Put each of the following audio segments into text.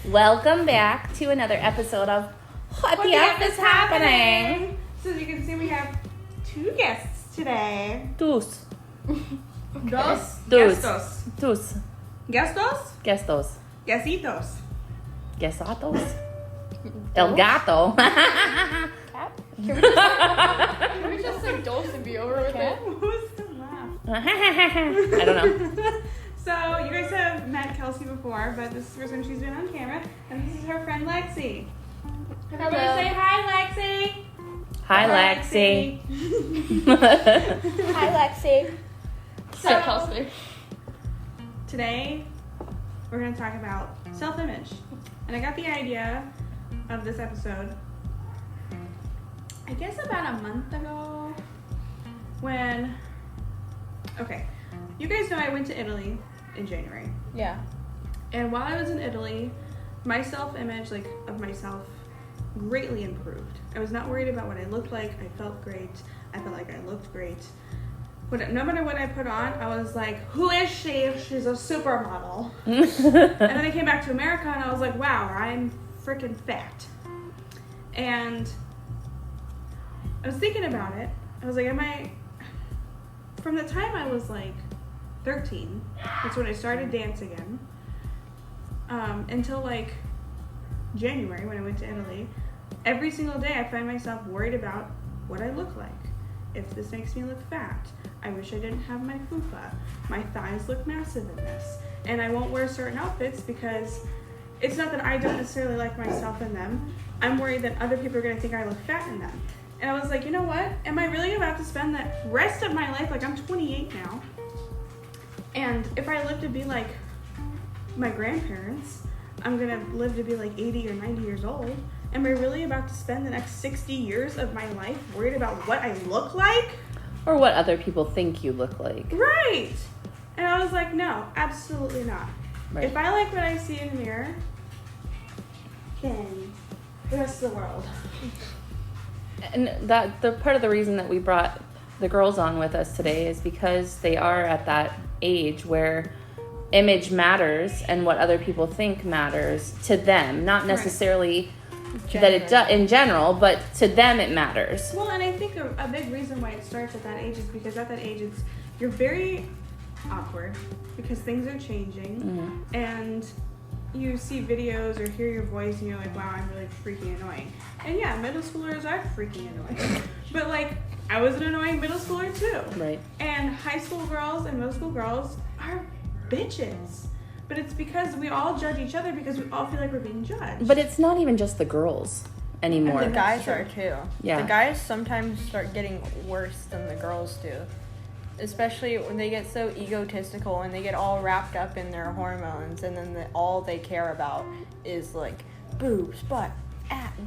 Welcome back to another episode of What the F is Happening? So as you can see, we have two guests today. Dos. Dos. Dos. Gestos. Dos. Gestos? Gestos. Gesitos. Gesatos. El gato. Cat? Can we just say dos and be over with it? Who's the laugh? I don't know. So you guys have met Kellsie before, but this is the first time she's been on camera, and this is her friend Lexi. Everybody Hello. say hi, Lexi. Hi, Lexi. Hi, Lexi. So Kelsey. today we're going to talk about self-image, and I got the idea of this episode I guess about a month ago when, okay, you guys know I went to Italy in January. Yeah. And while I was in Italy, my self-image, like, of myself greatly improved. I was not worried about what I looked like. I felt great. I felt like I looked great. No matter what I put on, I was like, who is she? She's a supermodel. And then I came back to America and I was like, wow, I'm freaking fat. And I was thinking about it. I was like, from the time I was like 13, that's when I started dance again, until like January when I went to Italy, every single day I find myself worried about what I look like. If this makes me look fat, I wish I didn't have my fupa. My thighs look massive in this. And I won't wear certain outfits because it's not that I don't necessarily like myself in them. I'm worried that other people are going to think I look fat in them. And I was like, you know what? Am I really about to spend the rest of my life, like I'm 28 now, and if I live to be like my grandparents, I'm going to live to be like 80 or 90 years old. Am I really about to spend the next 60 years of my life worried about what I look like? Or what other people think you look like. Right. And I was like, no, absolutely not. Right. If I like what I see in the mirror, then the rest of the world. And the part of the reason that we brought the girls on with us today is because they are at that age where image matters and what other people think matters to them, not necessarily that it does in general, but to them it matters. Well, and I think a big reason why it starts at that age is because at that age you're very awkward because things are changing, and you see videos or hear your voice and you're like, wow, I'm really freaking annoying. And yeah, middle schoolers are freaking annoying. But like, I was an annoying middle schooler too. Right. And high school girls and middle school girls are bitches. But it's because we all judge each other because we all feel like we're being judged. But it's not even just the girls anymore. The guys are too. Yeah. The guys sometimes start getting worse than the girls do. Especially when they get so egotistical and they get all wrapped up in their hormones, and then all they care about is like boobs, butt,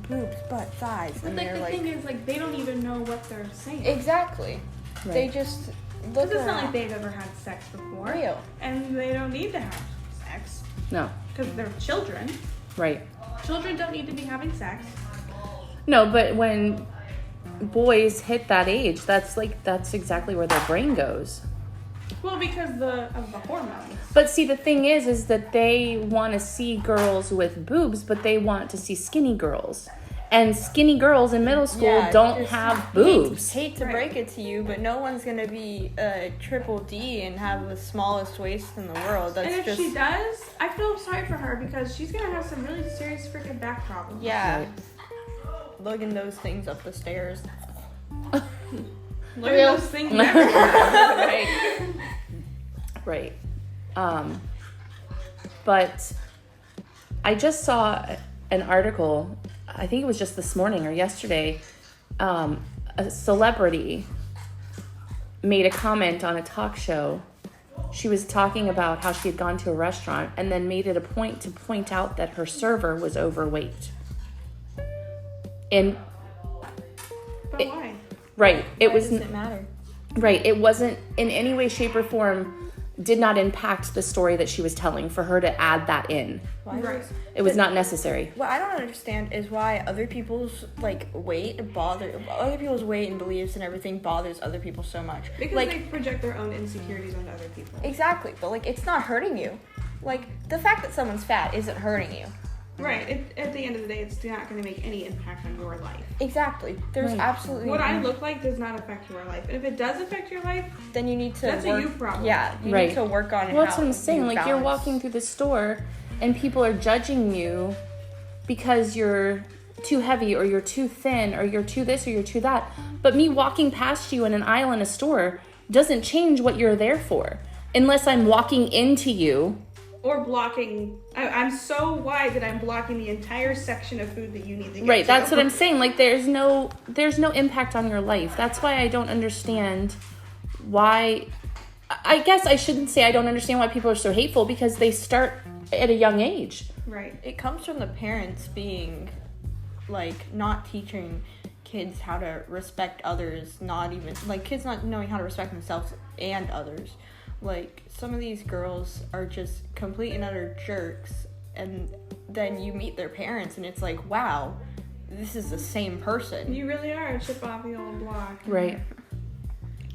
boobs, butt, thighs. But And like they're the thing is, like, they don't even know what they're saying. exactly. Right. They just Because look it's not like around. they've ever had sex before. Real. And they don't need to have sex. No. Because they're children. Right. Children don't need to be having sex. No, but when boys hit that age, that's exactly where their brain goes. Well, because of the hormones. But see, the thing is that they want to see girls with boobs, but they want to see skinny girls. And skinny girls in middle school don't just have boobs. Hate to Right. break it to you, but no one's gonna be a triple D and have the smallest waist in the world. That's And if just she does, I feel sorry for her because she's going to have some really serious freaking back problems. yeah. Right. Lugging those things up the stairs. Look at those things everywhere. Right. But I just saw an article, I think it was just this morning or yesterday, a celebrity made a comment on a talk show. She was talking about how she had gone to a restaurant and then made it a point to point out that her server was overweight. And But why? right, it was Does it matter? right. It wasn't in any way, shape, or form. Did not impact the story that she was telling for her to add that in. Why Right. does- It was not necessary. What I don't understand is why other people's weight and beliefs and everything bothers other people so much. Because they project their own insecurities onto other people. Exactly, but it's not hurting you. Like, the fact that someone's fat isn't hurting you. Right. At the end of the day, it's not going to make any impact on your life. Exactly. There's absolutely... What I look like does not affect your life. And if it does affect your life, then you need to that's work, a you problem. Yeah, you need to work on it. Well, that's what I'm saying. Like, you're walking through the store and people are judging you because you're too heavy or you're too thin or you're too this or you're too that. But me walking past you in an aisle in a store doesn't change what you're there for. Unless I'm walking into you. Or blocking. I'm so wide that I'm blocking the entire section of food that you need to get Right, to. that's what I'm saying. Like, there's no impact on your life. That's why I don't understand why... I guess I shouldn't say I don't understand why people are so hateful, because they start at a young age. Right. It comes from the parents being, like, not teaching kids how to respect others, not even... Like, kids not knowing how to respect themselves and others. Like, some of these girls are just complete and utter jerks, and then you meet their parents, and it's like, wow, this is the same person. You really are a chip off the old block. Right.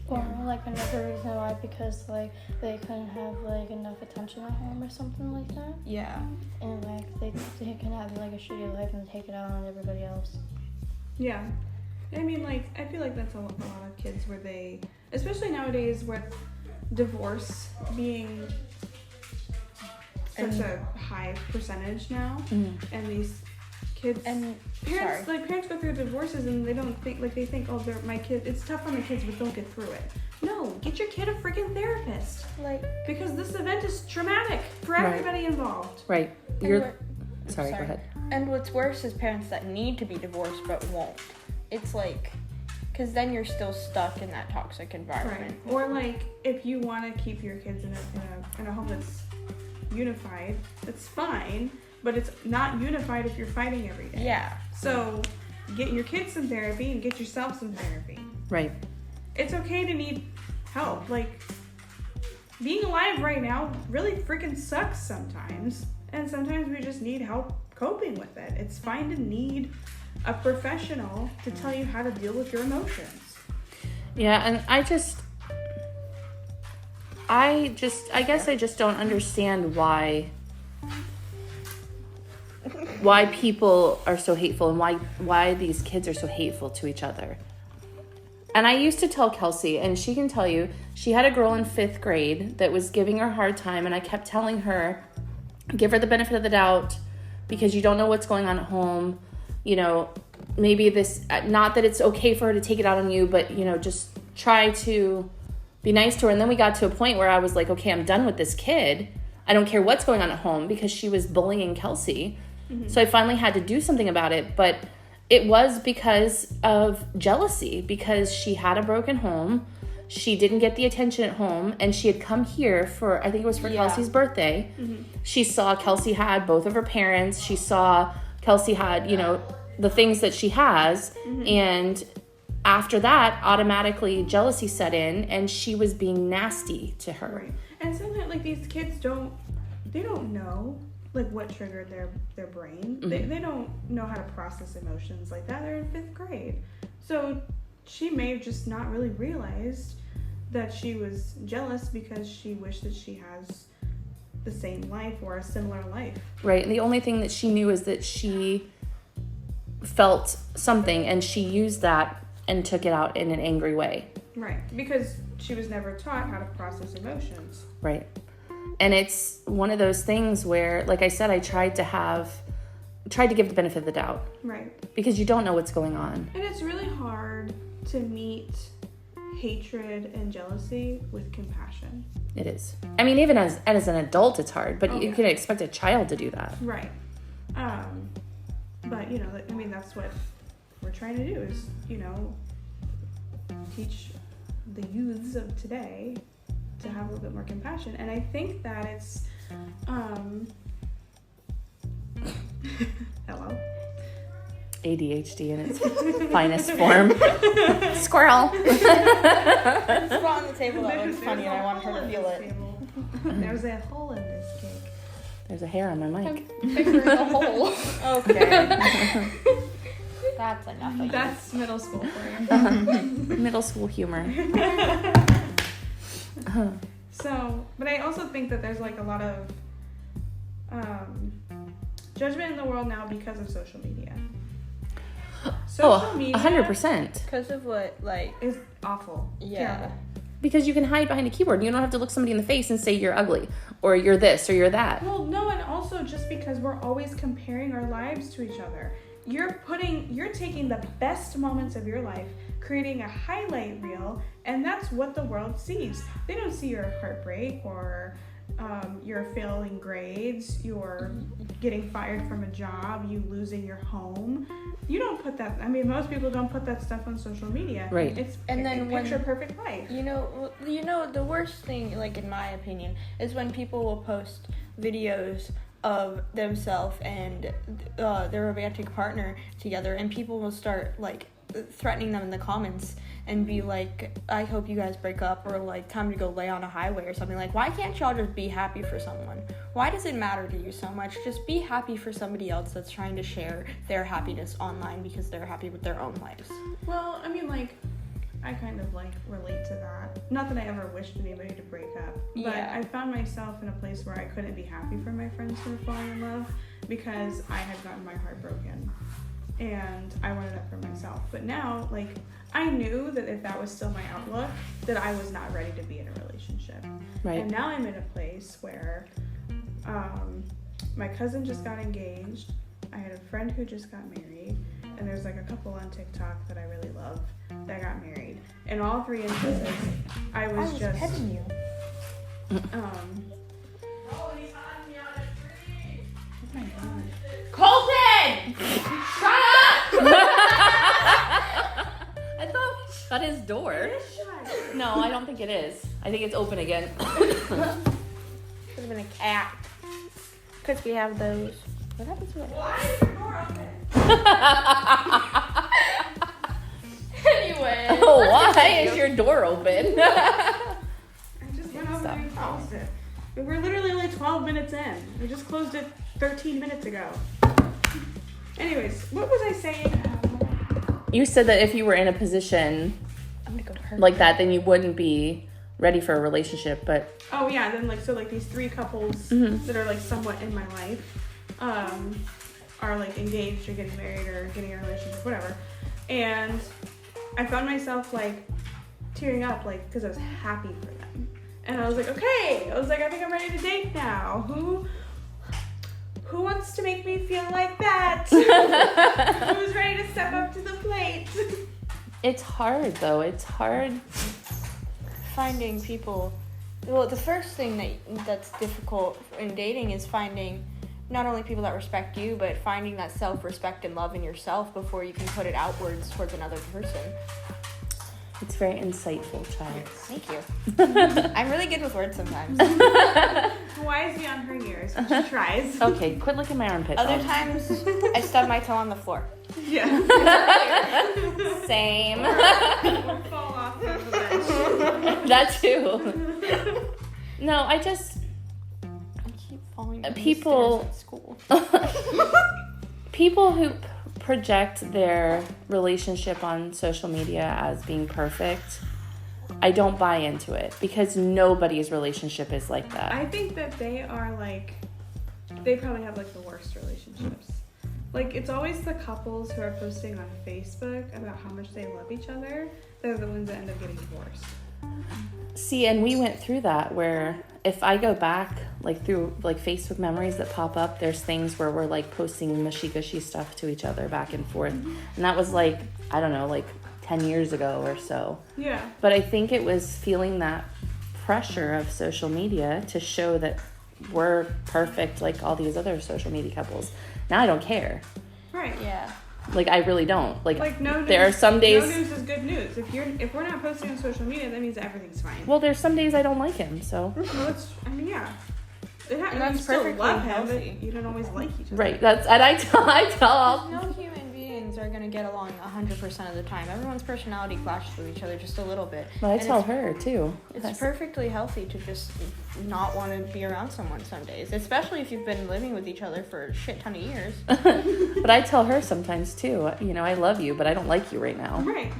Or, like, another reason why, because, like, they couldn't have, like, enough attention at home or something like that. Yeah. And, like, they can have, like, a shitty life and take it out on everybody else. Yeah. I mean, like, I feel like that's a lot of kids where they, especially nowadays with divorce being such a high percentage now, and these kids And parents go through divorces and they don't think, like, they think, oh, they're my kid, it's tough on the kids, but don't get through it. No, get your kid a freaking therapist, like, because this event is traumatic for everybody involved. Right. Sorry, go ahead. And what's worse is parents that need to be divorced but won't. It's like, because then you're still stuck in that toxic environment. Right. Or, like, if you want to keep your kids in a home that's unified, it's fine, but it's not unified if you're fighting every day. Yeah. So get your kids some therapy and get yourself some therapy. Right. It's okay to need help. Like, being alive right now really freaking sucks sometimes, and sometimes we just need help coping with it. It's fine to need a professional to tell you how to deal with your emotions. Yeah, and I guess I just don't understand why people are so hateful and why these kids are so hateful to each other. And I used to tell Kellsie, and she can tell you, she had a girl in 5th grade that was giving her a hard time, and I kept telling her, give her the benefit of the doubt, because you don't know what's going on at home. You know, maybe this, not that it's okay for her to take it out on you, but, you know, just try to be nice to her. And then we got to a point where I was like, okay, I'm done with this kid. I don't care what's going on at home, because she was bullying Kellsie. Mm-hmm. So I finally had to do something about it. But it was because of jealousy, because she had a broken home. She didn't get the attention at home, and she had come here for, I think it was for Kelsey's birthday. Mm-hmm. She saw Kellsie had both of her parents. She saw Kellsie had, you know, the things that she has. Mm-hmm. And after that, automatically jealousy set in, and she was being nasty to her. Right. And sometimes, like, these kids don't know, like, what triggered their brain. Mm-hmm. They don't know how to process emotions like that. They're in 5th grade. So she may have just not really realized that she was jealous because she wished that she has the same life or a similar life. Right. And the only thing that she knew is that she felt something, and she used that and took it out in an angry way. Right. Because she was never taught how to process emotions. Right. And it's one of those things where, like I said, I tried to give the benefit of the doubt. Right. Because you don't know what's going on. And it's really hard to meet hatred and jealousy with compassion. It is. I mean, even as an adult, it's hard, but you can expect a child to do that. Right. But, you know, I mean, that's what we're trying to do is, you know, teach the youths of today to have a little bit more compassion. And I think that it's, hello? ADHD in its finest form. Squirrel. There's a spot on the table that looks funny, and I wanted her to feel it. There's a hole in this cake. There's a hair on my mic. I'm figuring the hole. Okay. That's enough of you. That's middle school for you. Middle school humor. So, but I also think that there's, like, a lot of judgment in the world now because of social media. Oh, 100%. Because of what, like... is awful. Yeah. Terrible. Because you can hide behind a keyboard. You don't have to look somebody in the face and say you're ugly or you're this or you're that. Well, no, and also just because we're always comparing our lives to each other. You're taking the best moments of your life, creating a highlight reel, and that's what the world sees. They don't see your heartbreak or your failing grades, your getting fired from a job, you losing your home. You don't put that, I mean, most people don't put that stuff on social media. Right. It's And then when- picture perfect life. You know, the worst thing, like in my opinion, is when people will post videos of themselves and their romantic partner together, and people will start like threatening them in the comments and be like, I hope you guys break up, or like time to go lay on a highway or something. Like, why can't y'all just be happy for someone? Why does it matter to you so much? Just be happy for somebody else that's trying to share their happiness online because they're happy with their own lives. Well, I mean, like, I kind of like relate to that. Not that I ever wished anybody to break up, but Yeah. I found myself in a place where I couldn't be happy for my friends who were falling in love because I had gotten my heart broken and I wanted that for myself. But now, like, I knew that if that was still my outlook, that I was not ready to be in a relationship. Right. And now I'm in a place where my cousin just got engaged. I had a friend who just got married, and there's like a couple on TikTok that I really love that got married. In all three instances, I was just petting you. Oh my God. Colton! Shut up! I thought we shut his door. It is shut. No, I don't think it is. I think it's open again. Should have been a cat. Because we have those. What happens to it? Why is your door open? Anyway. Why is your door open? I just went over Stop. and closed it. We're literally only 12 minutes in. We just closed it 13 minutes ago. Anyways, what was I saying? You said that if you were in a position I'm gonna go to her. like that, then you wouldn't be ready for a relationship, but Oh yeah, then like so like these three couples that are like somewhat in my life are like engaged or getting married or getting a relationship, whatever. And I found myself like tearing up like because I was happy for them. And I was like, okay, I was like, I think I'm ready to date now. Who wants to make me feel like that? Who's ready to step up to the plate? it's hard though. It's hard. Finding people. Well, the first thing that's difficult in dating is finding not only people that respect you, but finding that self-respect and love in yourself before you can put it outwards towards another person. It's very insightful, child. Thank you. I'm really good with words sometimes. Wise beyond her years, but she tries. Okay, quit licking my armpit. Other though. times, I stub my toe on the floor. Yeah. Same. Or fall off of the bench. That too. No, I just I keep falling down people- the stairs at school. people who project their relationship on social media as being perfect, I don't buy into it because nobody's relationship is like that. I think that they are like, they probably have like the worst relationships. Like it's always the couples who are posting on Facebook about how much they love each other. They're the ones that end up getting divorced. See, and we went through that where if I go back like through like Facebook memories that pop up, there's things where we're like posting mushy gushy stuff to each other back and forth. And that was like, I don't know, like 10 years ago or so. Yeah. But I think it was feeling that pressure of social media to show that we're perfect like all these other social media couples. Now I don't care. Right. Yeah. Like I really don't. Like no news, there are some days. No news is good news. If we're not posting on social media, that means everything's fine. Well, there's some days I don't like him, so. Well, it's, I mean, yeah. And that's you still perfectly love him, healthy. but you don't always like each other. Right. That's and I tell. No human beings are going to get along 100% of the time. Everyone's personality clashes with each other just a little bit. But I And tell it's- her too. It's perfectly healthy to just not want to be around someone some days, especially if you've been living with each other for a shit ton of years. But I tell her sometimes too. You know, I love you, but I don't like you right now. Right.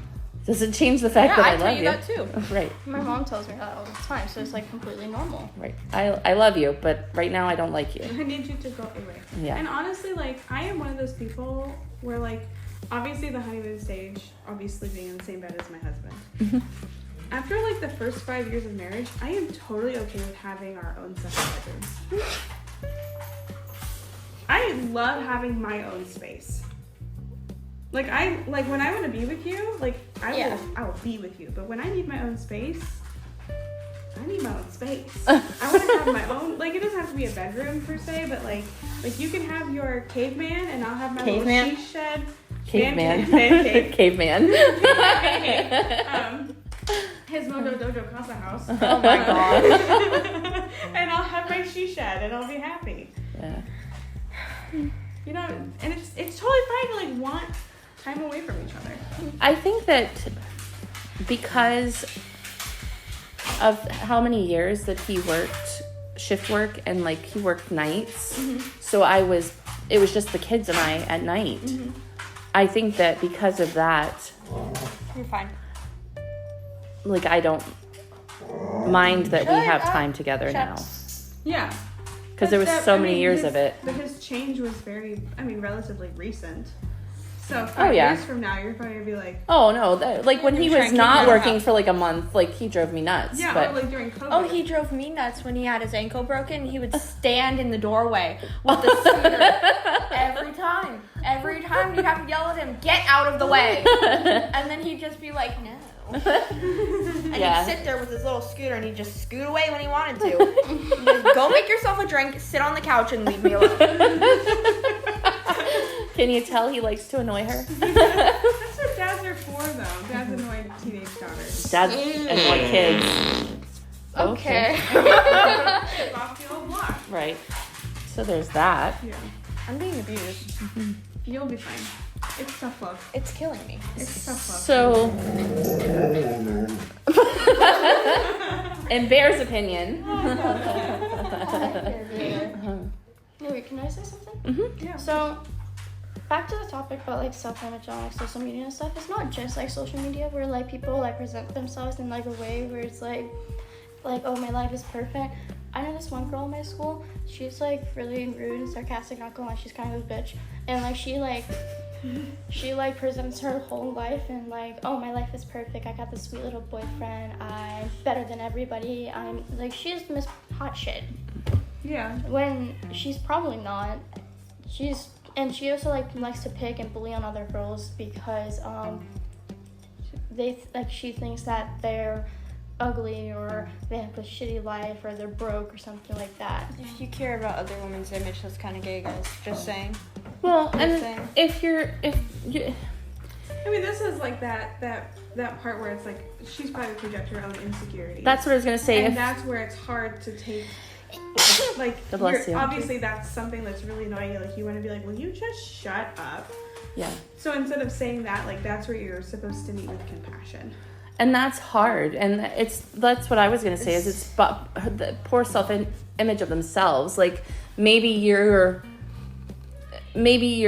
Doesn't change the fact that I tell love you that too. Right. My mom tells me that all the time, so it's like completely normal. Right. I love you, but right now I don't like you. I need you to go away. Yeah. And honestly, like, I am one of those people where, like, obviously the honeymoon stage, obviously being in the same bed as my husband. After, like, the first 5 years of marriage, I am totally okay with having our own separate bedrooms. I love having my own space. Like, when I want to be with you, like, I will be with you. But when I need my own space, I need my own space. I want to have my own, like, it doesn't have to be a bedroom per se, but like you can have your caveman and I'll have my Caveman? little she shed. Caveman. Cave. Caveman. His Mojo Dojo Casa house. Oh my god. And I'll have my she shed and I'll be happy. Yeah. You know, and it's totally fine to, like, want time away from each other. I think that because of how many years that he worked shift work and, like, he worked nights, so it was just the kids and I at night. I think that because of that, You're fine. like, I don't mind that we have time together now. Yeah. Because there was so many years of it. But his change was relatively recent. So 5 Oh, yeah. years from now, you're probably going to be like, Oh, no. Like, when he You're was trying to not figure it working out. for, like, a month, like, he drove me nuts. yeah, But or like during COVID. Oh, he drove me nuts when he had his ankle broken. He would stand in the doorway with the scooter every time. Every time you'd have to yell at him, "Get out of the way!" And then he'd just be like, "No." And Yeah. he'd sit there with his little scooter and he'd just scoot away when he wanted to. He'd just go make yourself a drink, sit on the couch, and leave me alone. Can you tell he likes to annoy her? That's what dads are for, though. Dads annoy teenage daughters. Dads annoy kids. Okay. Ship off the old block. Right. So there's that. Yeah. I'm being abused. You'll be fine. It's tough love. It's killing me. It's tough love. So, in Bear's opinion, Wait, can I say something? Yeah. So, back to the topic about like self-image on like social media and stuff. It's not just like social media where like people like present themselves in like a way where it's like oh, my life is perfect. I know this one girl in my school. She's like really rude and sarcastic. Not gonna lie, she's kind of a bitch. And like she presents her whole life and like, oh, my life is perfect. I got this sweet little boyfriend. I'm better than everybody. I'm like, she's Miss Hot Shit. Yeah. When she's probably not. She also like likes to pick and bully on other girls because she thinks that they're ugly or they have a shitty life or they're broke or something like that. If you care about other women's image, that's kind of gay, guys. Just saying. well, Just and saying. if you, I mean, this is like that part where it's like she's probably projecting her own insecurities. that's what I was gonna say. and If that's where it's hard to take. Like, God bless you. obviously that's something that's really annoying you. Like, you want to be like, will you just shut up? yeah, So instead of saying that, like, that's where you're supposed to meet with compassion. and that's hard, and that's what I was gonna say. Is it's the poor self-image of themselves. Like maybe your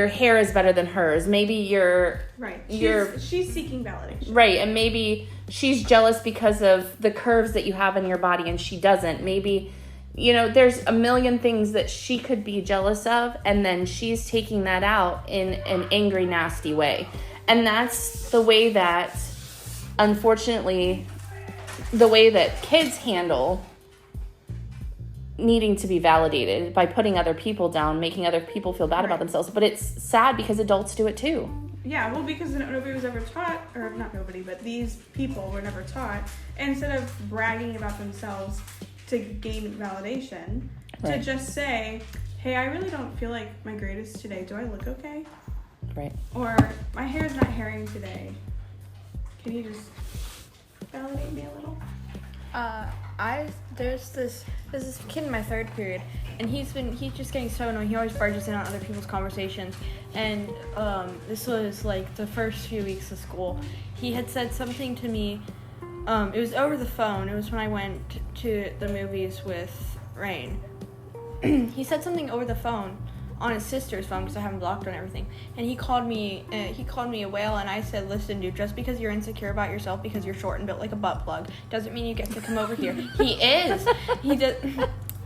hair is better than hers. Maybe Right. You're- She's seeking validation. right, and maybe she's jealous because of the curves that you have in your body, and she doesn't. Maybe. There's a million things that she could be jealous of, and then she's taking that out in an angry, nasty way. And that's the way that, unfortunately, the way that kids handle needing to be validated by putting other people down, making other people feel bad about themselves. But it's sad because adults do it too. Yeah, well, because nobody was ever taught, or not nobody, but these people were never taught, instead of bragging about themselves to gain validation, to just say, hey, I really don't feel like my grade is today. Do I look okay? Right. Or my hair's not hairing today. Can you just validate me a little? There's this kid in my third period, and he's just getting so annoying. He always barges in on other people's conversations, and this was like the first few weeks of school. He had said something to me. It was over the phone. It was when I went to the movies with Rain. He said something over the phone on his sister's phone because I have him blocked on everything. And he called me a whale, and I said, listen, dude, just because you're insecure about yourself because you're short and built like a butt plug doesn't mean you get to come over here. He is. He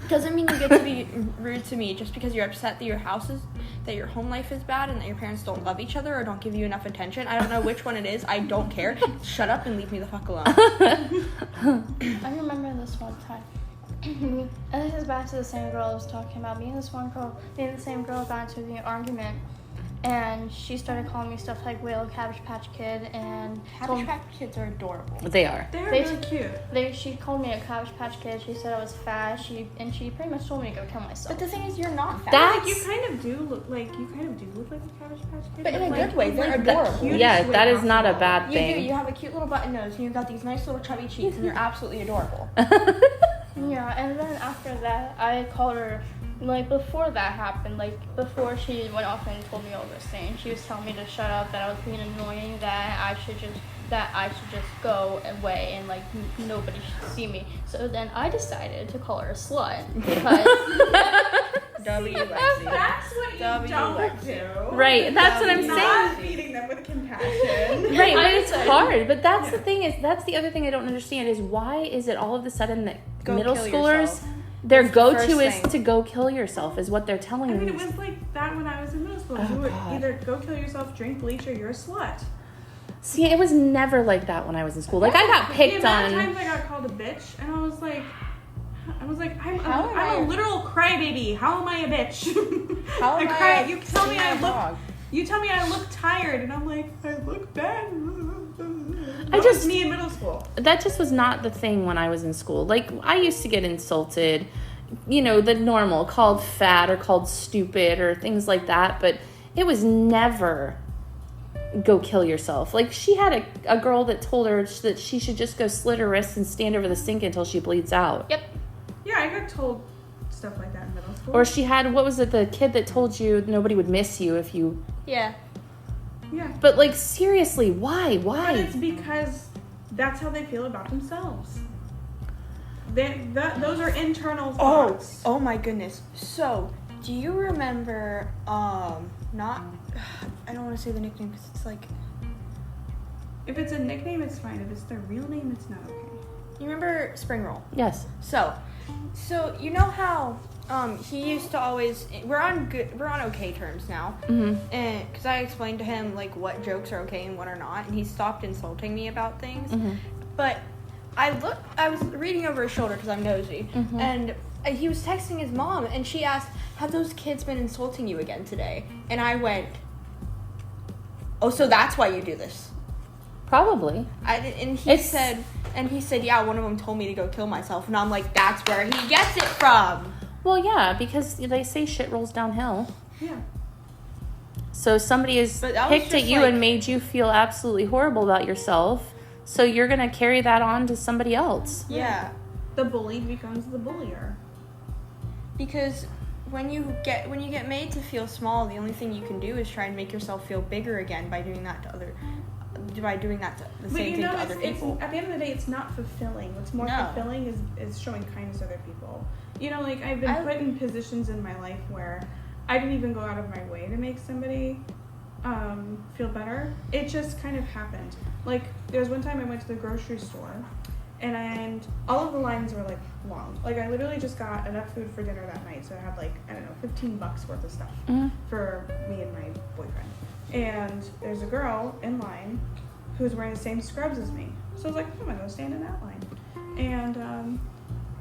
doesn't mean you get to be rude to me just because you're upset that your home life is bad and that your parents don't love each other or don't give you enough attention. I don't know which one it is. I don't care. Shut up and leave me the fuck alone. I remember this one time. And this is back to the same girl I was talking about. Me and the same girl got into an argument, and she started calling me stuff like whale, Cabbage Patch Kid, and Cabbage Patch Kids are adorable. They are. They're really cute. She called me a Cabbage Patch Kid. She said I was fat. She pretty much told me to go kill myself. But the thing is, you're not fat. Like, you kind of do look like a Cabbage Patch Kid. But in a like, good way. They're like adorable. cutest Yeah, way that is not a possible. bad You do. thing. You have a cute little button nose, and you've got these nice little chubby cheeks, and you're absolutely adorable. Yeah, and then after that, I called her, like, before that happened, like, before she went off and told me all this thing, she was telling me to shut up, that I was being annoying, that I should just go away, and, like, nobody should see me. So then I decided to call her a slut, because... W, Lexi. That's what you W, don't Lexi. do. Right, that's what I'm saying. Not feeding them with compassion. Right, but it's hard. But that's the thing that's the other thing I don't understand is why is it all of a sudden that Go middle kill schoolers, yourself. their That's the go-to first is thing. to go kill yourself is what they're telling I mean, me. it was like that when I was in middle school. Oh, You would God. either go kill yourself, drink bleach, or you're a slut. See, it was never like that when I was in school. Like I got The picked amount of on. times I got called a bitch, and I was like, I'm How am a literal crybaby. How am I a bitch? How am cry. I You tell me I look. dog? You tell me I look tired, and I'm like, I look bad. I That just- was me in middle school. That just was not the thing when I was in school. Like I used to get insulted, you know, the normal, called fat or called stupid or things like that, but it was never go kill yourself. Like she had a girl that told her that she should just go slit her wrists and stand over the sink until she bleeds out. Yep. Yeah, I got told stuff like that in middle school. Or she had, what was it, the kid that told you nobody would miss you if you... Yeah. Yeah. But like, seriously, why? But it's because that's how they feel about themselves. Those are internal thoughts. Oh my goodness. So, do you remember, not, I don't want to say the nickname because it's like, If it's a nickname, it's fine. If it's their real name, it's not okay. you remember Spring Roll? Yes. So you know how, he used to always, we're on okay terms now. Mm-hmm. And, because I explained to him, like, what jokes are okay and what are not, and he stopped insulting me about things. Mm-hmm. But I was reading over his shoulder because I'm nosy, Mhm. and he was texting his mom, and she asked, have those kids been insulting you again today? And I went, oh, so that's why you do this. Probably. And he It's- said, yeah, one of them told me to go kill myself, and I'm like, that's where he gets it from. Well, yeah, because they say shit rolls downhill. Yeah. So somebody has But that was picked at just you like- and made you feel absolutely horrible about yourself. So you're going to carry that on to somebody else. Yeah. The bullied becomes the bullier. Because when you get made to feel small, the only thing you can do is try and make yourself feel bigger again by doing that to the But same you thing know, to other people. at the end of the day, it's not fulfilling. What's more No. fulfilling is showing kindness to other people. You know, like I've been put in positions in my life where I didn't even go out of my way to make somebody feel better. It just kind of happened. Like there was one time I went to the grocery store, and all of the lines were like long. Like I literally just got enough food for dinner that night, so I had like $15 worth of stuff Mm-hmm. for me and my boyfriend. And there's a girl in line who's wearing the same scrubs as me. So I was like, I'm gonna go stand in that line. And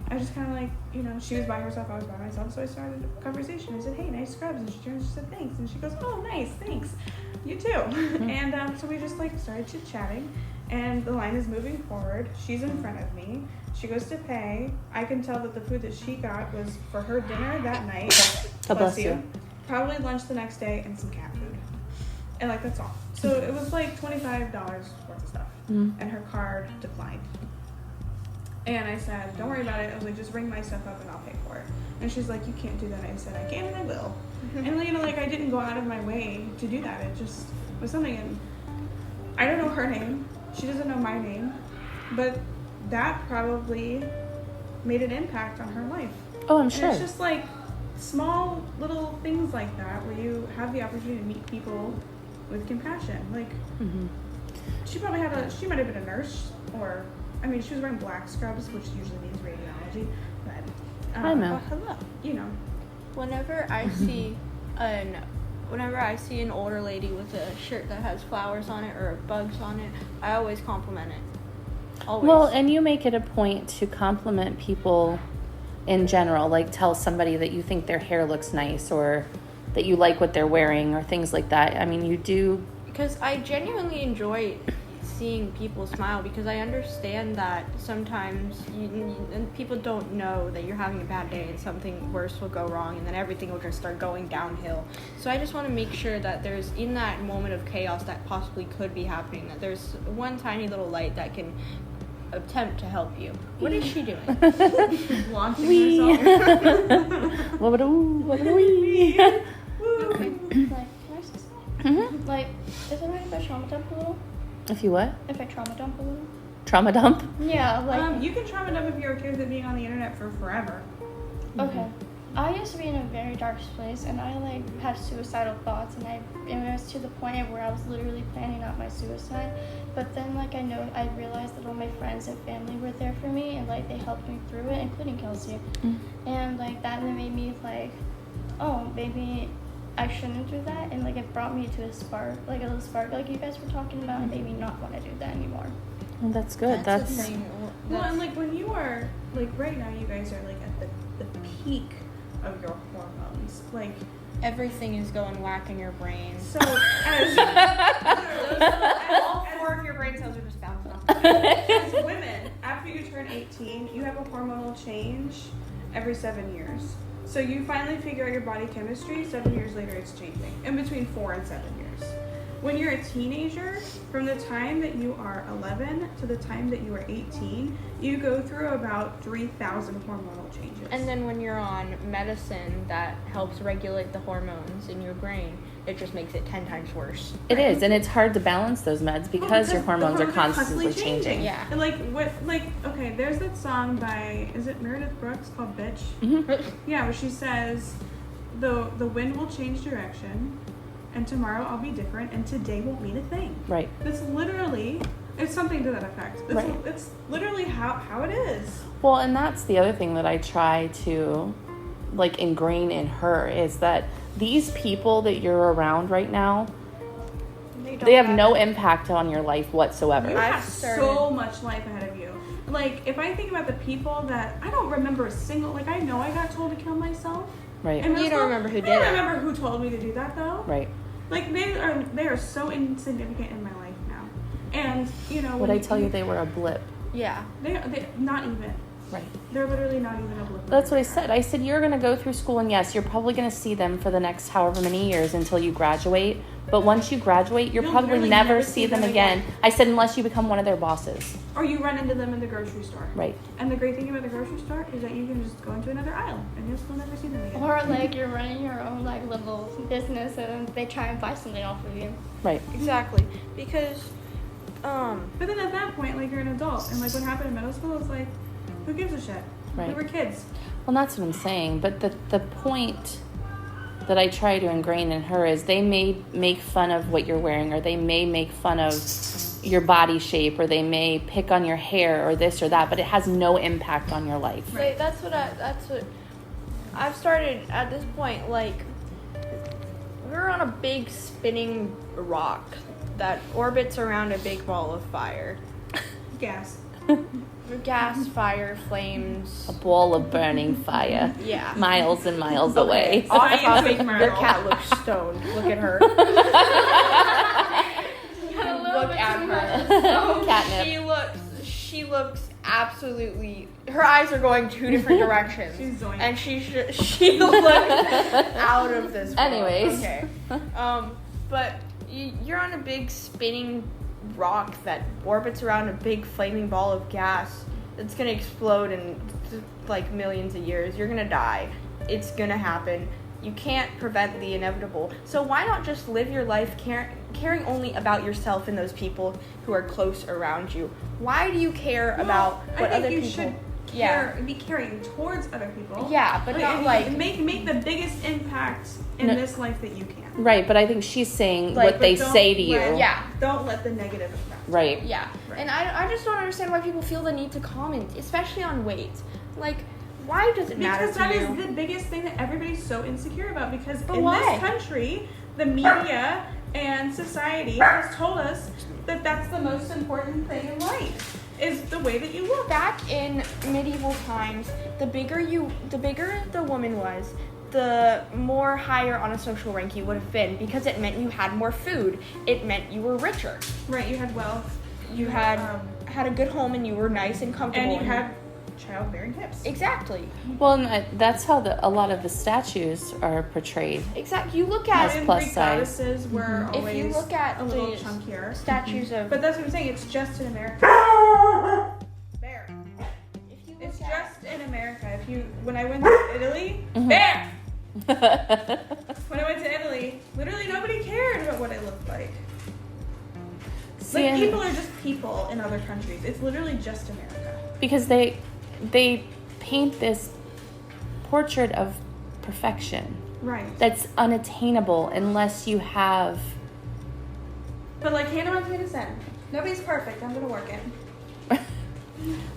I just kind of like, you know, she was by herself, I was by myself, so I started a conversation. I said, hey, nice scrubs. And she turned and she said, thanks. And she goes, oh, nice, thanks. You too. And so we just like started chit-chatting, and the line is moving forward. She's in front of me. She goes to pay. I can tell that the food that she got was for her dinner that night. God bless you. Probably lunch the next day and some cat food. And like, that's all. So it was like $25 worth of stuff. Mhm. And her card declined. And I said, don't worry about it. I was like, just ring my stuff up and I'll pay for it. And she's like, you can't do that. I said, I can and I will. And you know, like I didn't go out of my way to do that. It just was something. And I don't know her name. She doesn't know my name. But that probably made an impact on her life. Oh, I'm And sure. it's just like, small little things like that where you have the opportunity to meet people with compassion. Like, she might have been a nurse, or, I mean, she was wearing black scrubs, which usually means radiology, but, I know. Hello. you know. Whenever I see an older lady with a shirt that has flowers on it or bugs on it, I always compliment it. Always. Well, and you make it a point to compliment people in general, like tell somebody that you think their hair looks nice or that you like what they're wearing or things like that. I mean, you do. Because I genuinely enjoy seeing people smile, because I understand that sometimes and people don't know that you're having a bad day and something worse will go wrong and then everything will just start going downhill. So I just want to make sure that there's, in that moment of chaos that possibly could be happening, that there's one tiny little light that can attempt to help you. What is she doing? Launching herself. Wee. Okay. Like, can I say something? Like, is it right if I trauma dump a little? If you what? If I trauma dump a little? Trauma dump? Yeah, like. You can trauma dump if you're okay with it being on the internet for forever. Okay. I used to be in a very dark place, and I like had suicidal thoughts, and it was to the point of where I was literally planning out my suicide. But then like I realized that all my friends and family were there for me, and like they helped me through it, including Kellsie. And like that made me like, oh, maybe I shouldn't do that, and like it brought me to a spark, like a little spark, like you guys were talking about, and made me not want to do that anymore. Well, that's good. That's the thing. Well, and like when you are, like right now you guys are like at the peak of your hormones. Like, everything is going whack in your brain. so as All four of your brain cells are just bouncing off. as women, after you turn 18, you have a hormonal change every 7 years. So you finally figure out your body chemistry. 7 years later, it's changing. In between 4 and 7 years. When you're a teenager, from the time that you are 11 to the time that you are 18, you go through about 3,000 hormonal changes. And then when you're on medicine that helps regulate the hormones in your brain, it just makes it 10 times worse. it is, and it's hard to balance those meds because your the hormones are constantly changing. Yeah. And okay, there's that song by, is it Meredith Brooks called Bitch? Yeah, where she says, the wind will change direction, and tomorrow I'll be different, and today won't mean a thing. Right. It's literally, it's something to that effect. It's literally how it is. Well, and that's the other thing that I try to like ingrain in her is that these people that you're around right now, they have no impact on your life whatsoever. You have so much life ahead of you. Like, if I think about the people that, I don't remember a single, like, I know I got told to kill myself. Right. And You don't remember who did it. I don't remember who told me to do that, though. Right. Like, they are so insignificant in my life now. And, you know. Would I tell you they were a blip? Yeah. They not even. Right. They're literally not even a blip. That's what I said. I said, you're going to go through school, and yes, you're probably going to see them for the next however many years until you graduate. But once you graduate, you'll probably literally never see them again. I said, unless you become one of their bosses. Or you run into them in the grocery store. Right. And the great thing about the grocery store is that you can just go into another aisle and you'll still never see them again. Or like you're running your own like little business, and they try and buy something off of you. Right. Exactly. Because, But then at that point, like, you're an adult, and like what happened in middle school is like, who gives a shit? Right. We were kids. Well, that's what I'm saying. But the point that I try to ingrain in her is they may make fun of what you're wearing, or they may make fun of your body shape, or they may pick on your hair or this or that, but it has no impact on your life. right. That's what I've started at this point. Like, we're on a big spinning rock that orbits around a big ball of fire. Gas. Gas, fire, flames. A ball of burning fire. Yeah. Miles and miles away. Scientific Your Myrtle. cat looks stoned. Look at her. Look at her. Catnip. She looks absolutely. Her eyes are going two different directions. She's zoink. And she looks out of this world. Anyways. Okay. But you're on a big spinning rock that orbits around a big flaming ball of gas that's gonna explode in like millions of years. You're gonna die. It's gonna happen. You can't prevent the inevitable. So why not just live your life caring only about yourself and those people who are close around you? Why do you care about what other people? be caring towards other people. Yeah, but not like make the biggest impact in this life that you can. Right, but I think she's saying Like, what they say to you. Don't let the negative effect. Right. Yeah. Right. And I just don't understand why people feel the need to comment, especially on weight. Like, why does it matter Because to that you? is the biggest thing that everybody's so insecure about. Because But in why? this country, the media and society has told us that that's the most important thing in life, is the way that you look. Back in medieval times, the bigger the woman was, the more higher on a social rank you would have been, because it meant you had more food. It meant you were richer. Right, you had wealth. You had a good home, and you were nice and comfortable. And you had childbearing hips. Exactly. Well, and that's how a lot of the statues are portrayed. Exactly. You look at As And plus Greek size. goddesses were if always you look at a little the chunkier. statues of. But that's what I'm saying. It's just in America. Bear. If you It's look at, just in America. When I went to Italy, bear. When I went to Italy, literally nobody cared about what I looked like. See, Like, people are just people in other countries. It's literally just America. because they paint this portrait of perfection Right. that's unattainable unless you have. But like Hannah Montana said, nobody's perfect. I'm gonna work it.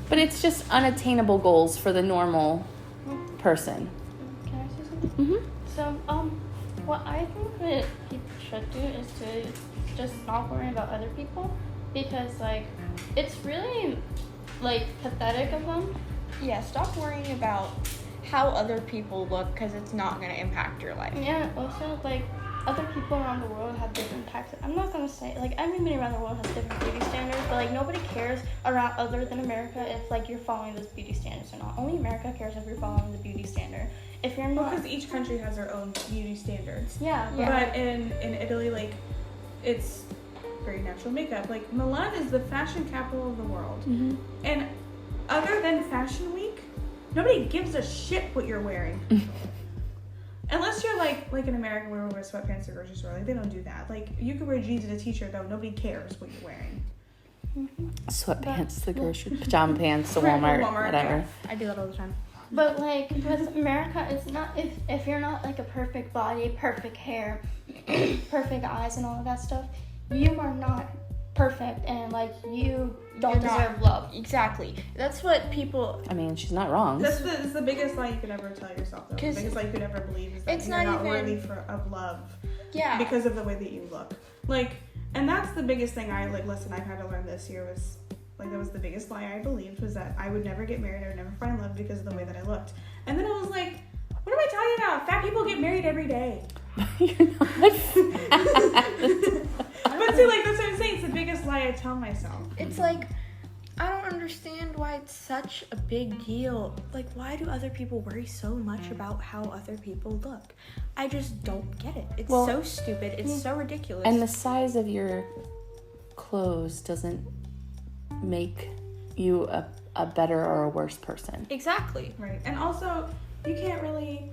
But it's just unattainable goals for the normal person. Can I say something? Mm-hmm. So, what I think that people should do is to just not worry about other people, because, like, it's really, like, pathetic of them. yeah, stop worrying about how other people look, because it's not going to impact your life. Yeah, also, like, other people around the world have different types of, I'm not gonna say, like, everybody around the world has different beauty standards, but, like, nobody cares around other than America if, like, you're following those beauty standards or not. Only America cares if you're following the beauty standard. If you're not, Because each country has their own beauty standards. yeah. But in Italy, like, it's very natural makeup. Like, Milan is the fashion capital of the world. Mm-hmm. And other than Fashion Week, nobody gives a shit what you're wearing. Unless you're like in America where we wear sweatpants to the grocery store. Like, they don't do that. Like, you can wear jeans and a t-shirt, though. Nobody cares what you're wearing. Sweatpants, the grocery, pajama pants, the Right, Walmart, Walmart, whatever. I do that all the time. But, like, with America, it's not, if you're not, like, a perfect body, perfect hair, perfect eyes, and all of that stuff, you are not perfect, and, like, you don't You're not. deserve love. Exactly. That's what people. I mean, she's not wrong. That's the biggest lie you could ever tell yourself, though. The 'Cause biggest lie you could ever believe is that it's you're not not even- worthy of love Yeah. because of the way that you look. Like, and that's the biggest thing lesson I've had to learn this year was, like, that was the biggest lie I believed, was that I would never get married, I would never find love because of the way that I looked. And then I was like, what am I talking about? Fat people get married every day. You're not fat. But see, like, that's what I'm saying. It's the biggest lie I tell myself. It's like, I don't understand why it's such a big deal. Like, why do other people worry so much about how other people look? I just don't get it. It's Well, so stupid. It's so ridiculous. And the size of your clothes doesn't make you a better or a worse person. exactly. Right. And also, you can't really...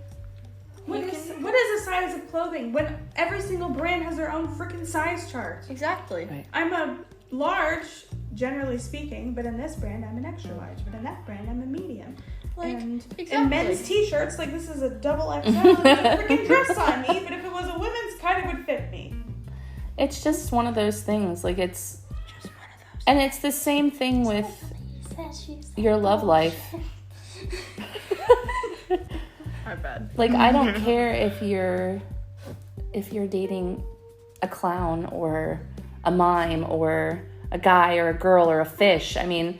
What You is can- the size of clothing when every single brand has their own freaking size chart? Exactly. Right. I'm a large, generally speaking, but in this brand I'm an extra large, but in that brand I'm a medium. Like, and exactly. in men's t-shirts, like, this is a double XL, it's a freaking dress on me, but if it was a women's cut, it would fit me. It's just one of those things. Like, it's, Just one of those. and it's the same thing with your love life. My bad. Like, I don't care if you're dating a clown or a mime or a guy or a girl or a fish. I mean,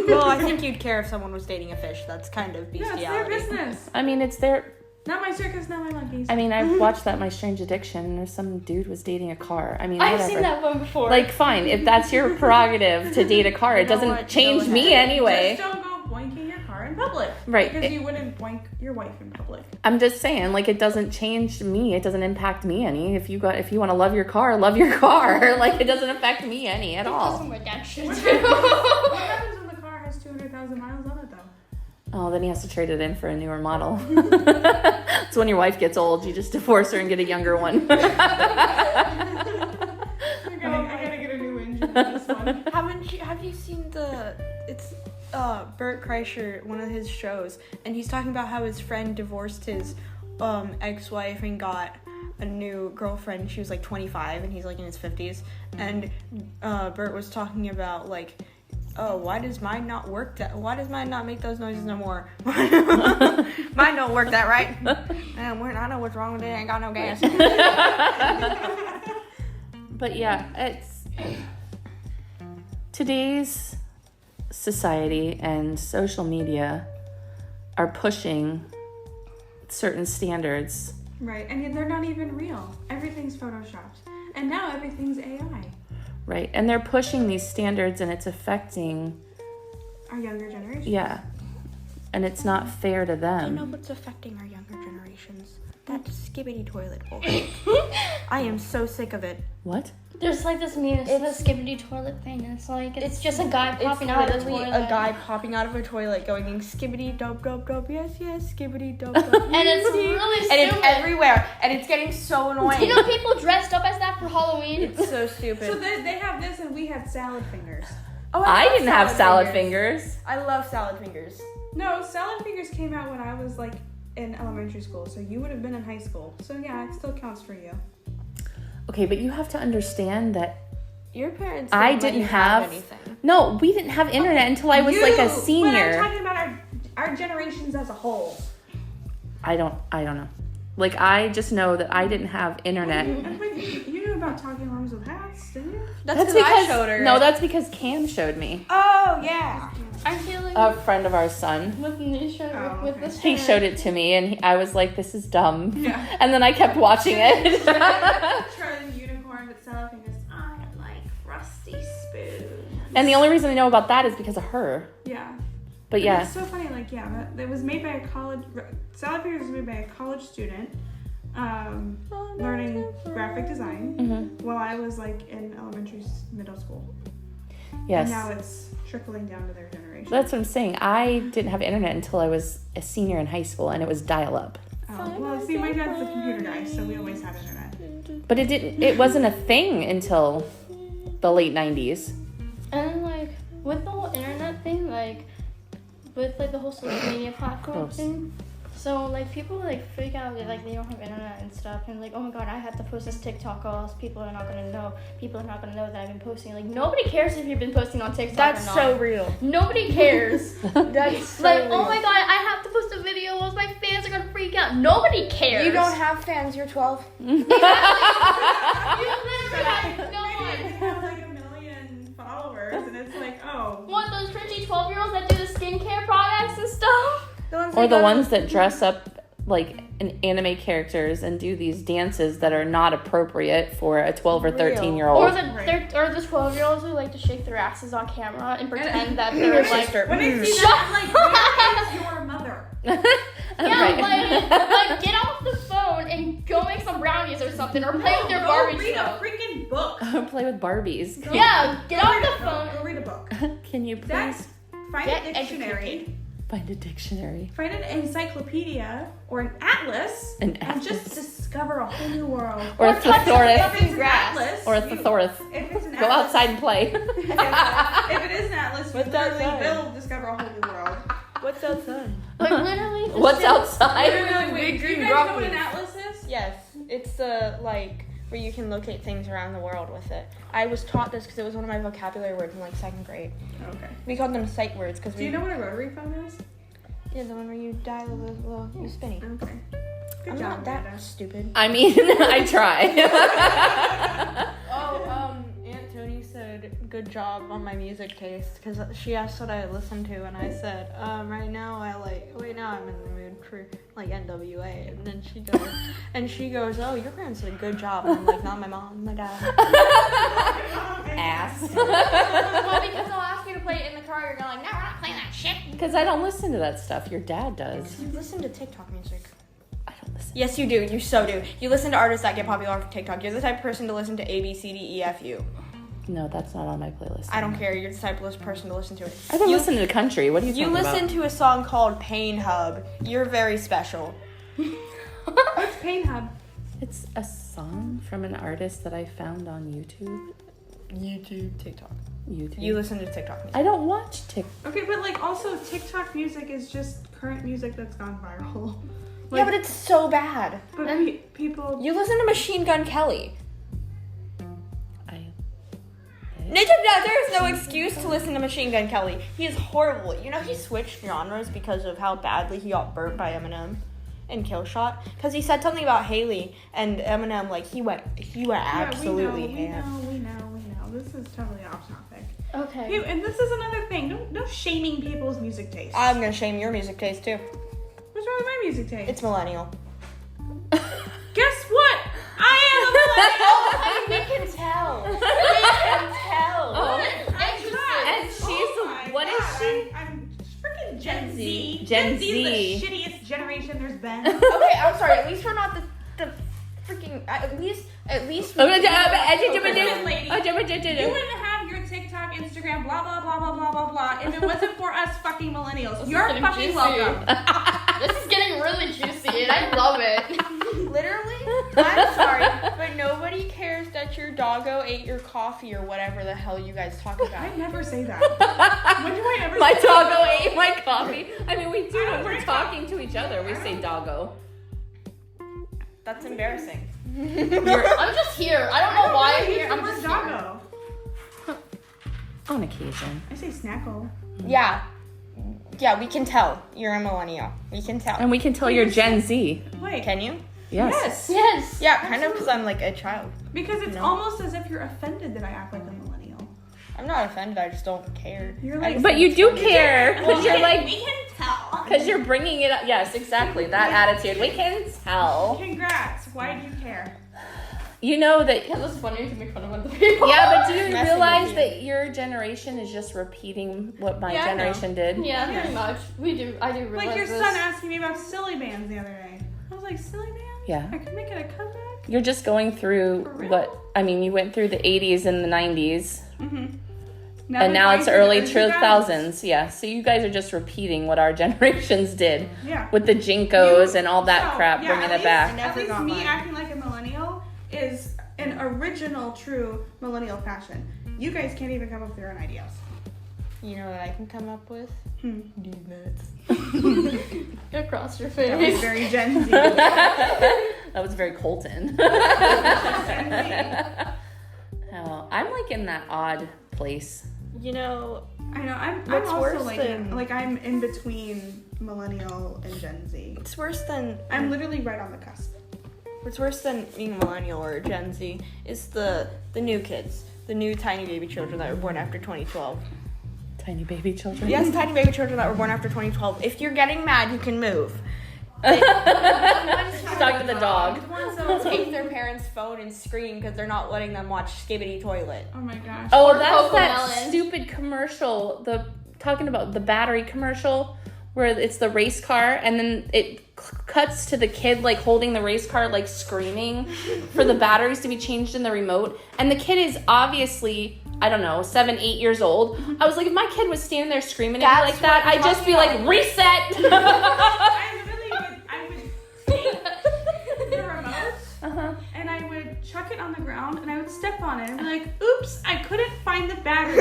Well, I think you'd care if someone was dating a fish. That's kind of Yeah, bestiality. it's their business. I mean, it's their. Not my circus, not my monkeys. I mean, I've watched that My Strange Addiction, or some dude was dating a car. I mean, I've whatever. seen that one before. Like, fine, if that's your prerogative to date a car, it You know doesn't what? change Go me ahead. anyway. Just don't go boinking your car in public. Right. Because you wouldn't boink your wife in public. I'm just saying, like, it doesn't change me. It doesn't impact me any. If you want to love your car, love your car. Like, it doesn't affect me any at It all. doesn't work that shit What too. happens when the car has 200,000 miles on it, though? Oh, then he has to trade it in for a newer model. So when your wife gets old, you just divorce her and get a younger one. I gotta get a new engine for this one. Have you seen the? It's Bert Kreischer, one of his shows, and he's talking about how his friend divorced his ex-wife and got a new girlfriend. She was like 25 and he's like in his 50s. And Bert was talking about like, oh, why does mine not make those noises no more? Mine don't work that right. I know what's wrong with it. I ain't got no gas. But yeah, it's today's society and social media are pushing certain standards. Right, and they're not even real. Everything's photoshopped. And now everything's AI. Right, and they're pushing these standards and it's affecting Our younger generation. Yeah, and it's not fair to them. You know what's affecting our younger generations? That skibbity toilet bullshit. I am so sick of it. What? There's like this meme, it's the skibbity toilet thing. And it's just a guy popping out of the toilet. A guy popping out of a toilet going skibbity dope dope dope. Yes, skibbity dope dope. And it's really stupid. And it's everywhere. And it's getting so annoying. You know people dressed up as that for Halloween? It's so stupid. So they have this and we have salad fingers. Oh, I didn't have salad fingers. I love salad fingers. No, salad fingers came out when I was like in elementary school. So you would have been in high school. So yeah, it still counts for you. Okay, but you have to understand that your parents didn't have anything. No, we didn't have internet until I was like a senior. But I'm talking about our generations as a whole. I don't know. Like, I just know that I didn't have internet. You knew about talking arms with hats, didn't you? That's because I showed her. No, that's because Cam showed me. Oh, yeah. I feel like A friend of ours' son. with this He showed it to me, and I was like, "This is dumb." Yeah. And then I kept watching it. Charlie the Unicorn with salad fingers. I like rusty spoon. And the only reason I know about that is because of her. Yeah. But yeah, It's so funny, like, yeah, that was made by salad fingers was made by a college student learning graphic design while I was, like, in middle school. yes. And now it's trickling down to their generation. That's what I'm saying. I didn't have internet until I was a senior in high school, and it was dial-up. Oh, well, see, my dad's a computer guy, so we always had internet. But it wasn't a thing until the late 90s. And like with the whole internet thing, like with like the whole social media platform Gross. thing. So like people like freak out that like they don't have internet and stuff, and like, oh my god, I have to post this TikTok or else people are not gonna know. People are not gonna know that I've been posting. Like nobody cares if you've been posting on TikTok. That's or not. so real. Nobody cares. That's so Like, real. oh my god, I have to post a video, or else my fans are gonna freak out. Nobody cares. You don't have fans. You're 12. You literally have no They one. have, like, 1 million followers, and it's like, oh. What, those cringy 12-year-olds that do the skincare products and stuff? Or the ones that dress up like in anime characters and do these dances that are not appropriate for a 12 or 13-year-old. Or the 12-year-olds who like to shake their asses on camera and pretend that they're like, When I see that, I'm like, where is your mother? like get off the phone and go make some brownies or something, or play with your Barbie read show. a freaking book. Play with Barbies. Yeah, get off the phone. Go read a book. Can you please Find Get a dictionary. educated. find a dictionary? Find an encyclopedia or an atlas. An And just atlas. discover a whole new world. Or a touch thesaurus. If it's an grass. atlas, Or a thesaurus. If it's an Go atlas, outside and play. if it is an atlas, you What's literally outside? will discover a whole new world. What's outside? Like literally. just What's sit- outside? Wait, do you green guys know what broccoli. an atlas is? Yes, it's the like where you can locate things around the world with it. I was taught this because it was one of my vocabulary words in like 2nd grade. Okay. We called them sight words because Do you know what a rotary phone is? Yeah, the one where you dial the you spinny. Okay. Good I'm job, not that Amanda. stupid. I mean, I try. Aunt Tony said good job on my music taste because she asked what I listen to and I said right now I'm in the mood for like NWA, and then she goes oh, your parents did a good job, and I'm like, not my mom, my dad. Ass. Well, because they'll ask you to play it in the car, you're going like, no, we're not playing that shit. Because I don't listen to that stuff. Your dad does. You listen to TikTok music. I don't listen. Yes, you do. You so do. You listen to artists that get popular off TikTok. You're the type of person to listen to A, B, C, D, E, F, U. No, that's not on my playlist. I don't care. You're the type of person to listen to it. I don't listen to the country. What are you You talking listen about? to a song called Pain Hub. You're very special. What's Pain Hub? It's a song from an artist that I found on YouTube. TikTok. YouTube. You listen to TikTok music. I don't watch TikTok. Okay, but like also TikTok music is just current music that's gone viral. Yeah, but it's so bad. But people. You listen to Machine Gun Kelly. I There is no excuse to listen to Machine Gun Kelly. He is horrible. You know, he switched genres because of how badly he got burnt by Eminem and Killshot. Because he said something about Haley, and Eminem, like, he went absolutely ham. We know. This is totally off topic. Okay. Hey, and this is another thing. No shaming people's music taste. I'm going to shame your music taste, too. What's wrong with my music taste? It's millennial. Guess what? I am a millennial. We can tell. Oh. I'm not. And she's what is God, she? I'm freaking Gen Z. Gen Z is Z. the shittiest generation there's been. Okay, I'm sorry. At least we're not the freaking. At least. You wouldn't have your TikTok, Instagram, blah blah blah blah blah blah blah if it wasn't for us fucking millennials. You're getting fucking juicy. welcome. This is getting really juicy, and I love it. Literally, I'm sorry, but nobody cares that your doggo ate your coffee or whatever the hell you guys talk I about. never say that. When do I ever My say doggo that? ate my coffee. I mean, we do I don't when we're drink talking to each other. We say doggo. That's embarrassing. I'm just here. I don't know why I'm here. I'm Where's just here. doggo? On occasion. I say snackle. Yeah, we can tell you're a millennial. We can tell. And we can tell you're Gen Z. Wait. Can you? Yes. Yes. Yeah, kind of, because I'm like a child. Because it's No. almost as if you're offended that I act like a millennial. I'm not offended. I just don't care. You're I like- just But think you it's do funny. care because you're like, We can tell. because you're bringing it up. Yes, exactly. That attitude. We can tell. Congrats. Why do you care? You know that. Because it's funny to make fun of other people. Yeah, but do you Messing realize with you. that your generation is just repeating what my Yeah, I know. generation did? Yeah, pretty much. We do. I do realize Like your this. son asking me about silly bands the other day. I was like, silly bands? Yeah. I could make it a comeback? You're just going through For real? what I mean. You went through the 80s and the 90s, Mm-hmm. and now it's early 2000s. Yeah, so you guys are just repeating what our generations did Yeah. with the Jinkos and all that So, crap, yeah, bringing at it least- back. At Never least got me mine. acting like a millennial is an original, true millennial fashion. You guys can't even come up with your own ideas. You know what I can come up with? Dude nuts. Get across your That was face. very Gen Z. That was very Colton. Oh, I'm like in that odd place. You know, I know. I'm What's also worse like than- I'm in between millennial and Gen Z. it's worse than I'm literally right on the cusp. what's worse than being millennial or Gen Z is the new kids, the new tiny baby children that were born after 2012. Tiny baby children. Yes, tiny baby children that were born after 2012. If you're getting mad, you can move. Stuck to the dog. The ones that'll take their parents' phone and scream because they're not letting them watch Skibbity Toilet. Oh my gosh. Oh, Or that's that Cocomelon. stupid commercial. Talking about the battery commercial where it's the race car and then it cuts to the kid like holding the race car like screaming for the batteries to be changed in the remote, and the kid is obviously, I don't know, 7, 8 years old. I was like, if my kid was standing there screaming at me That's like that, what I'm I'd just be talking like, reset. I would take the remote Uh-huh. and I would chuck it on the ground and I would step on it and be like, oops, I couldn't find the battery.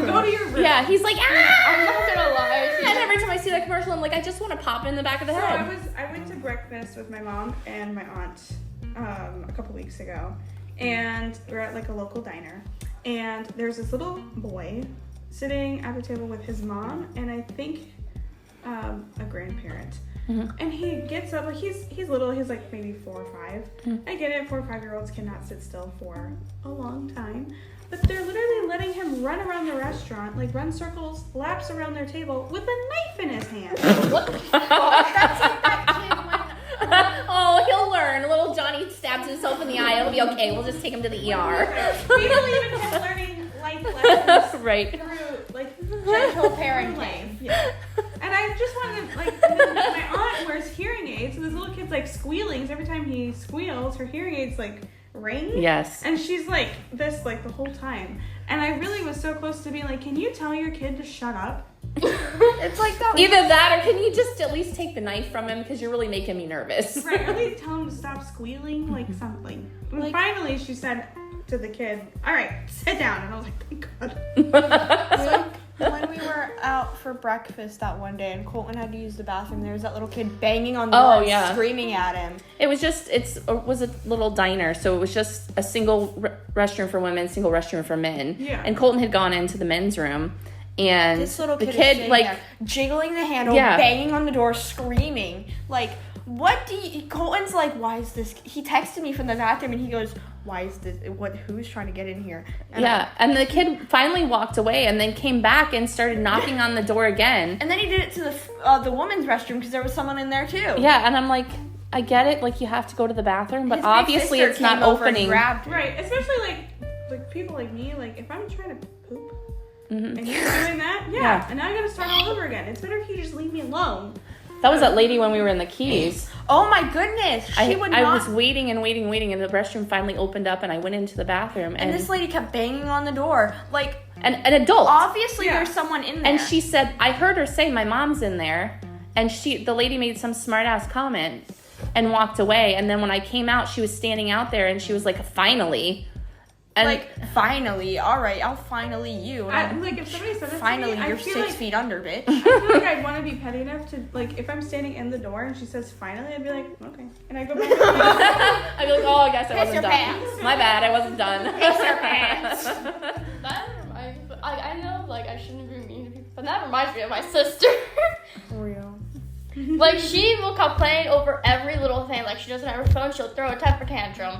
Go to your room. Yeah, he's like, ah! I'm not gonna lie. And every time I see that commercial, I'm like, I just want to pop it in the back of the So head. I went to breakfast with my mom and my aunt a couple weeks ago, and we're at like a local diner, and there's this little boy sitting at the table with his mom and I think a grandparent. Mhm. And he gets up, like he's little, he's like maybe 4 or 5. I get it, 4 or 5-year-olds cannot sit still for a long time. But they're literally letting him run around the restaurant, like run circles, laps around their table with a knife in his hand. What the fuck? That's like that kid when. Oh, he'll learn. Little Johnny stabs himself in the eye. It'll be okay. We'll just take him to the ER. We believe in him learning life lessons Right. through, like, Gentle through parenting. life. Yeah. And I just wanted to, like, and then my aunt wears hearing aids, so this little kid's, like, squealing. So every time he squeals, her hearing aids, like, ring. Yes. And she's, like, this, like, the whole time. And I really was so close to being like, can you tell your kid to shut up? It's like that. Either that, or can you just at least take the knife from him because you're really making me nervous. Right, or at least tell him to stop squealing, like something. And finally, she said to the kid, "All right, sit down." And I was like, "Thank God." When we were out for breakfast that one day and Colton had to use the bathroom, there was that little kid banging on the door and screaming at him. It was a little diner, so it was just a single restroom for women, single restroom for men. Yeah. And Colton had gone into the men's room, and This little the kid, kid is like there, jiggling the handle, Yeah. banging on the door, screaming. Like, what do you... Colton's like, why is this... He texted me from the bathroom and he goes, why is this... Who's trying to get in here? And and the kid finally walked away and then came back and started knocking on the door again. And then he did it to the woman's restroom because there was someone in there too. Yeah, and I'm like, I get it, like you have to go to the bathroom, but His big obviously sister it's not came over and opening. grabbed him. Right, especially like people like me. Like if I'm trying to poop and you're doing that, yeah, and now I gotta start all over again. It's better if you just leave me alone. That was that lady when we were in the Keys. Oh my goodness. She would not... I was waiting, and the restroom finally opened up, and I went into the bathroom. And this lady kept banging on the door. Like... An adult. Obviously there's someone in there. And she said, I heard her say, my mom's in there. And the lady made some smart-ass comment and walked away. And then when I came out, she was standing out there, and she was like, finally. And like, finally, all right, I'll finally you. Like if somebody said that finally, to me, you're I feel 6 like, feet under, bitch. I feel like I'd want to be petty enough to, like, if I'm standing in the door and she says finally, I'd be like, okay. And I go back. I'd be like, oh, I guess I wasn't your done. pants. My bad, I wasn't done. Piss your pants. That reminds me, I know, like, I shouldn't be mean to people, but that reminds me of my sister. For real. Like, she will complain over every little thing. Like, she doesn't have her phone, she'll throw a temper tantrum.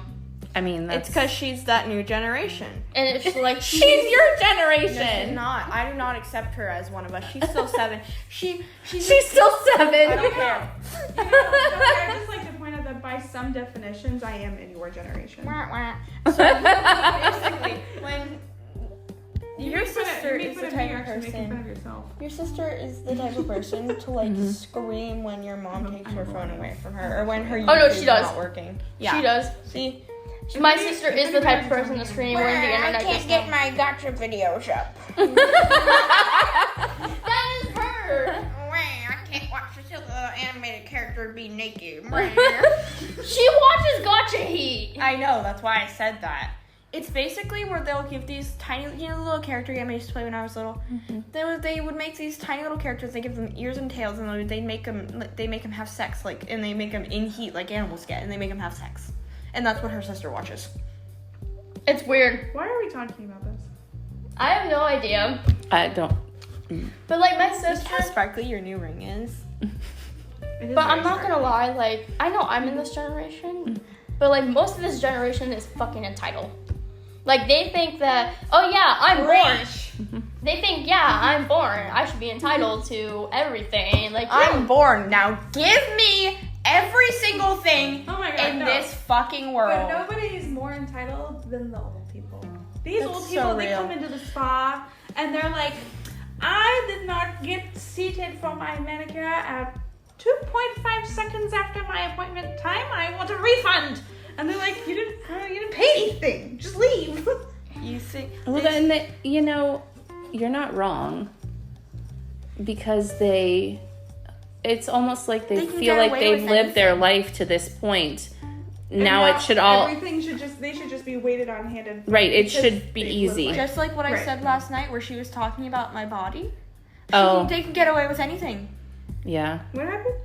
I mean, that's... It's because she's that new generation. And it's like, She's your No, generation. she's not. I do not accept her as one of us. She's still 7. She's still 7. I don't care. You know, I just like to point out that by some definitions, I am in your generation. So basically, when your make fun of- sister you make is fun the of me, type you're of actually making fun person, of yourself. your sister is the type of person to like scream when your mom takes her phone away from her, or when her Oh, no, YouTube she does. not working. she does. See, My sister is the type of person to scream when the internet gets down. my gotcha videos up. That is her. I can't watch this animated character be naked. She watches Gotcha Heat. I know, that's why I said that. It's basically where they'll give these tiny, the little character game I used to play when I was little. They would make these tiny little characters. They give them ears and tails, and they make them have sex, like, and they make them in heat like animals get, and they make them have sex. And that's what her sister watches. It's weird. Why are we talking about this? I have no idea. I don't... But like my Just sister. how sparkly your new ring is. It is But I'm very not gonna lie, like, I know I'm in this generation, but like most of this generation is fucking entitled. Like they think that, oh yeah, I'm born. They think, yeah, I'm born. I should be entitled to everything. Like I'm born. Now give me every single thing Oh my God, in no. this fucking world. But nobody is more entitled than the old people. These That's old people, so they real. come into the spa and they're like, I did not get seated for my manicure at 2.5 seconds after my appointment time. I want a refund. And they're like, you didn't pay anything. Just leave. You see, Well, then, you're not wrong. Because it's almost like they They can feel get like away they've with lived their anything. life to this point. And Now it should all... Everything they should just be waited on hand and Right, it because should be they easy. live just like what I Right. said last night, where she was talking about my body. Oh, They can get away with anything. yeah. What happened?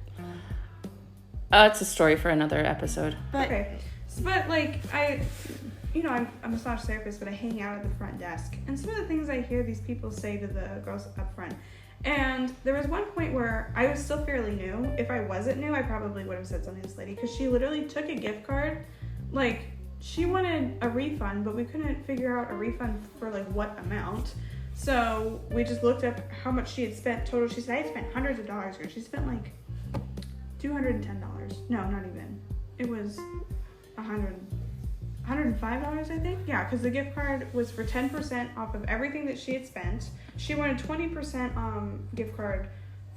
It's a story for another episode. But Okay. But like I'm a massage therapist, but I hang out at the front desk. And some of the things I hear these people say to the girls up front. And there was one point where I was still fairly new. If I wasn't new, I probably would have said something to this lady because she literally took a gift card. Like, she wanted a refund, but we couldn't figure out a refund for like what amount. So we just looked up how much she had spent total. She said I had spent hundreds of dollars here. She spent like $210. No, not even. It was $105, I think. Yeah, because the gift card was for 10% off of everything that she had spent. She wanted 20% gift card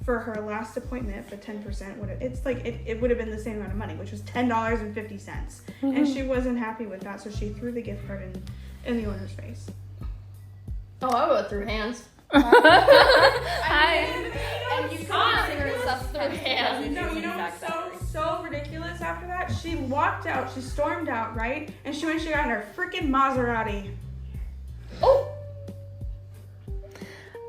for her last appointment, but 10% would have. It's like it would have been the same amount of money, which was $10.50, and she wasn't happy with that, so she threw the gift card in the owner's face. Oh, I would have threw hands. And you couldn't cigarette substance. No, you know what's so ridiculous after that? She walked out, she stormed out, right? And she got in her freaking Maserati. Oh!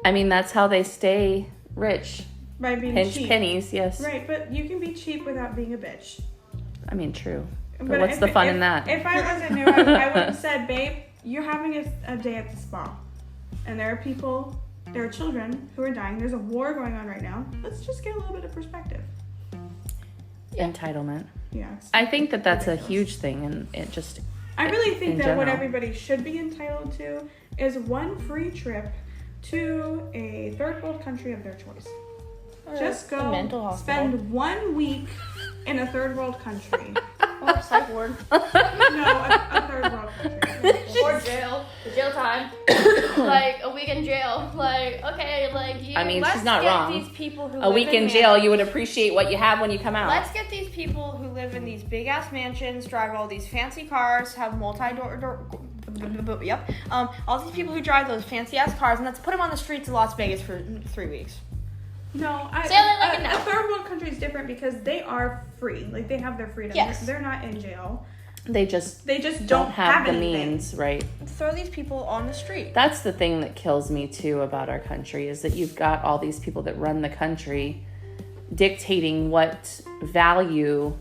I mean, that's how they stay rich. By being Pinch cheap. pennies, yes. Right, but you can be cheap without being a bitch. I mean, true. But what's the fun in that? If I wasn't new, I would have said, babe, you're having a day at the spa. And there are children who are dying. There's a war going on right now. Let's just get a little bit of perspective. Entitlement. Yeah. I think that that's a huge thing, and it just. I really think that what general. everybody should be entitled to is one free trip to a third world country of their choice. Just go spend 1 week in a third world country. Or psych ward. No, a third world country. Or jail. Jail time. Like a week in jail. Like, okay, like you. I mean, Let's she's not get wrong. These people who A week in jail, you would appreciate what you have when you come out. Let's get these people who live in these big ass mansions, drive all these fancy cars, have multi-door. Yep. All these people who drive those fancy ass cars, and let's put them on the streets of Las Vegas for 3 weeks. No, Say it like it now. a third world country is different because they are free. Like, they have their freedom. Yes. They're not in jail. They just don't have the anything. means, right? Throw these people on the street. That's the thing that kills me too about our country is that you've got all these people that run the country dictating what value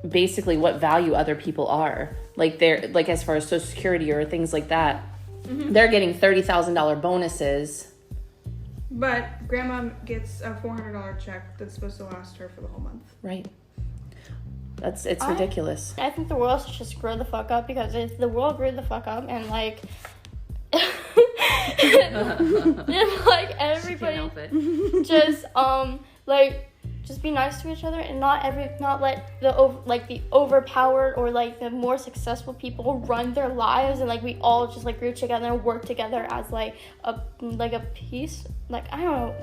other people are. Like they're like as far as Social Security or things like that, they're getting $30,000 bonuses. But grandma gets a $400 check that's supposed to last her for the whole month. Right. It's ridiculous. I think the world should just grow the fuck up, because if the world grew the fuck up and like and like everybody just like just be nice to each other and not let the overpowered or like the more successful people run their lives, and like we all just like group together and work together as like a piece. Like, I don't know.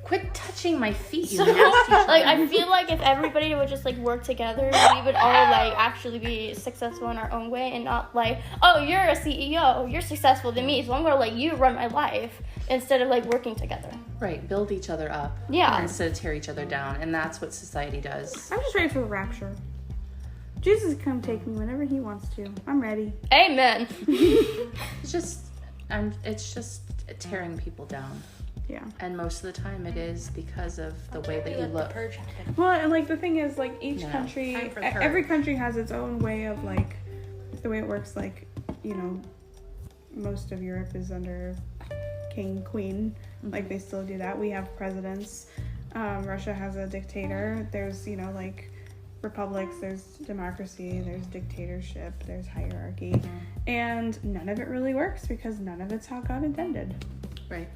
Quit touching my feet, you So, nasty like, I feel like if everybody would just, like, work together, we would all, like, actually be successful in our own way, and not, like, oh, you're a CEO, you're successful than me, so I'm going to let you run my life, instead of, like, working together. Right, build each other up. Yeah. Instead of tear each other down, and that's what society does. I'm just ready for the rapture. Jesus come take me whenever he wants to. I'm ready. Amen. It's just tearing people down. Yeah. And most of the time it is because of the way that you look. Well, and like the thing is, like each No. country, Time for the purge. every country has its own way of like the way it works. Like, you know, most of Europe is under king, queen. Like they still do that. We have presidents. Russia has a dictator. There's, you know, like republics. There's democracy. There's dictatorship. There's hierarchy, and none of it really works because none of it's how God intended. Right.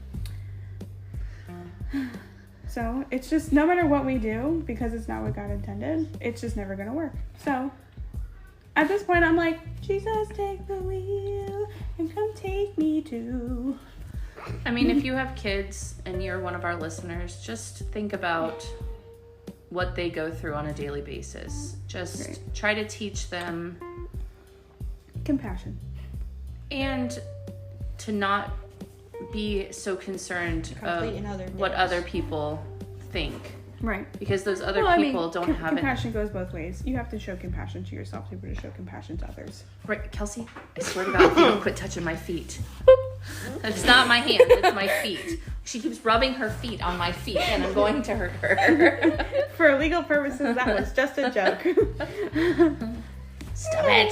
So it's just, no matter what we do, because it's not what God intended, it's just never going to work. So at this point, I'm like, Jesus, take the wheel and come take me too. I mean, if you have kids and you're one of our listeners, just think about what they go through on a daily basis. Just Right. try to teach them Compassion. and to not be so concerned Complete in other of what days. other people think, Right. because those other Well, people don't have it. compassion goes both ways. You have to show compassion to yourself to be able to show compassion to others. Right, Kelsey, I swear to God, if you don't quit touching my feet. It's not my hands, it's my feet. She keeps rubbing her feet on my feet, and I'm going to hurt her. For legal purposes, that was just a joke. Stop it.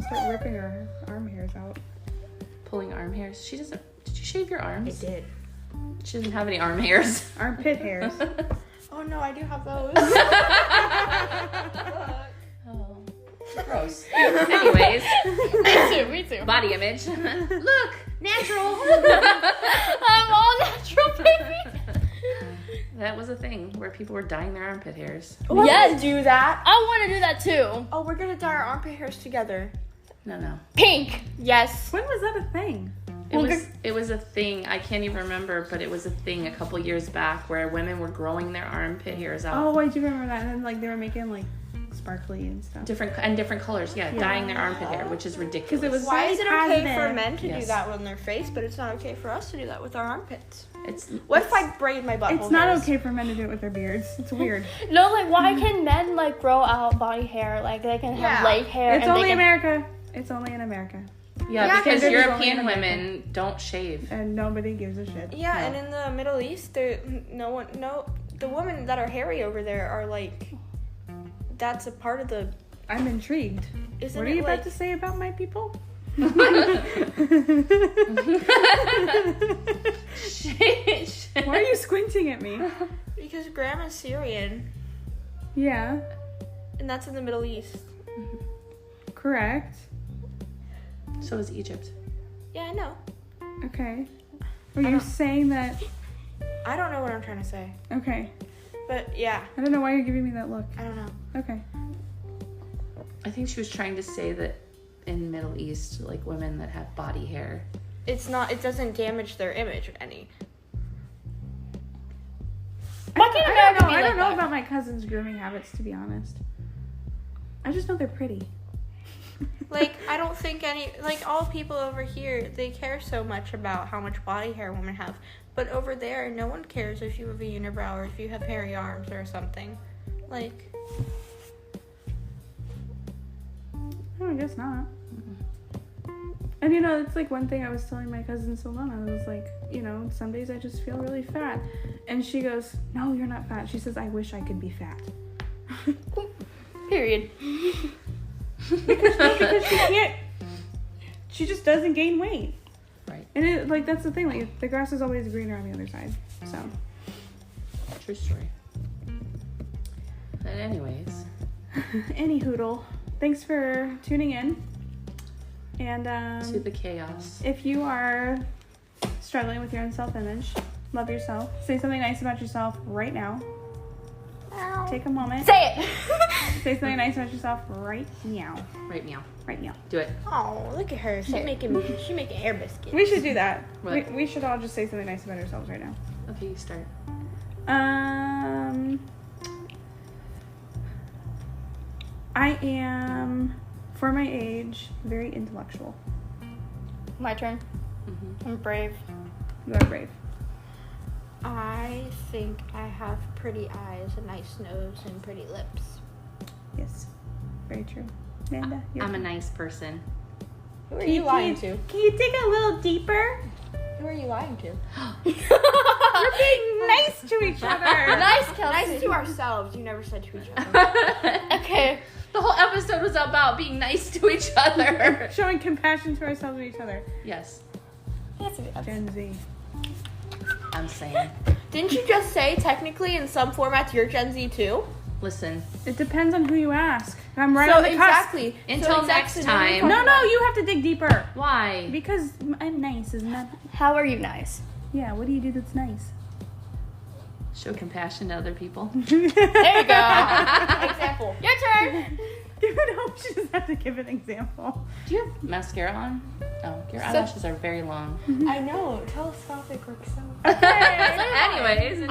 Start ripping her arm hairs out. Pulling arm hairs. She doesn't. Did you shave your arms? I did. She doesn't have any arm hairs. Armpit hairs. Oh no, I do have those. Oh, gross. Anyways, Me too. body image. Look, natural. I'm all natural, baby. That was a thing where people were dyeing their armpit hairs. Yes, do that. I want to do that too. Oh, we're gonna dye our armpit hairs together. No. Pink. Yes. When was that a thing? It was a thing. I can't even remember, but it was a thing a couple years back where women were growing their armpit hairs out. Oh, I do remember that. And then, like, they were making, like, sparkly and stuff. Different colors. Yeah, dyeing their armpit hair, which is ridiculous. Because it was Why is it body okay for positive. men to Yes. do that on their face, but it's not okay for us to do that with our armpits? It's What if I braid my butthole It's not hairs? okay for men to do it with their beards. It's weird. No, like why can men like grow out body hair? Like they can have Yeah. leg hair. It's and only they can... America. It's only in America. yeah, because gender is only European in America. women don't shave. And nobody gives a shit. Yeah, No. and in the Middle East, the women that are hairy over there are like, that's a part of the. I'm intrigued. Isn't What are it you like, about to say about my people? Why are you squinting at me? Because Grandma's Syrian, Yeah, and that's in the Middle East. correct. So is Egypt. Yeah, I know. Okay. Are you saying that? I don't know what I'm trying to say, Okay. but yeah, I don't know why you're giving me that look. I don't know. Okay. I think she was trying to say that in Middle East, like women that have body hair. It's not. It doesn't damage their image any. Why can't I America don't know. be I like don't know that? about my cousin's grooming habits, to be honest. I just know they're pretty. Like, I don't think all people over here, they care so much about how much body hair women have. But over there, no one cares if you have a unibrow or if you have hairy arms or something. Like, Oh, I guess not. And you know, it's like one thing I was telling my cousin Solana. I was like, you know, some days I just feel really fat. And she goes, no, you're not fat. She says, I wish I could be fat. Period. Because she can't, she just doesn't gain weight. Right. And it, like, that's the thing. Like, the grass is always greener on the other side. So, True story. But anyways, any hoodle. Thanks for tuning in. And to the chaos. if you are struggling with your own self-image, love yourself. Say something nice about yourself right now. Take a moment. Say it. Say something nice about yourself right now. Right meow. Right now. Do it. oh, look at her. She's making hair biscuits. We should do that. What? We should all just say something nice about ourselves right now. Okay, you start. I am, for my age, very intellectual. My turn. Mm-hmm. I'm brave. You are brave. I think I have pretty eyes, a nice nose, and pretty lips. Yes. Very true. Amanda, your I'm a turn. nice person. Who are you lying to? Can you dig a little deeper? Who are you lying to? We're being nice to each other. Nice, Kelsey. Nice to ourselves. You never said to each other. Okay. The whole episode was about being nice to each other. Showing compassion to ourselves and each other. Yes, That's a Gen Z. I'm saying. Didn't you just say technically in some formats you're Gen Z too? Listen, It depends on who you ask. I'm right so on the cusp. exactly. Until so next exactly what are we time. talking No, about? you have to dig deeper. why? Because I'm nice, isn't that? How are you nice? Yeah, what do you do that's nice? Show compassion to other people. There you go. Example. Your turn. Give it hope. She just have to give an example. Do you have mascara on? Oh, your eyelashes are very long. I know. Telescopic works so. Anyways,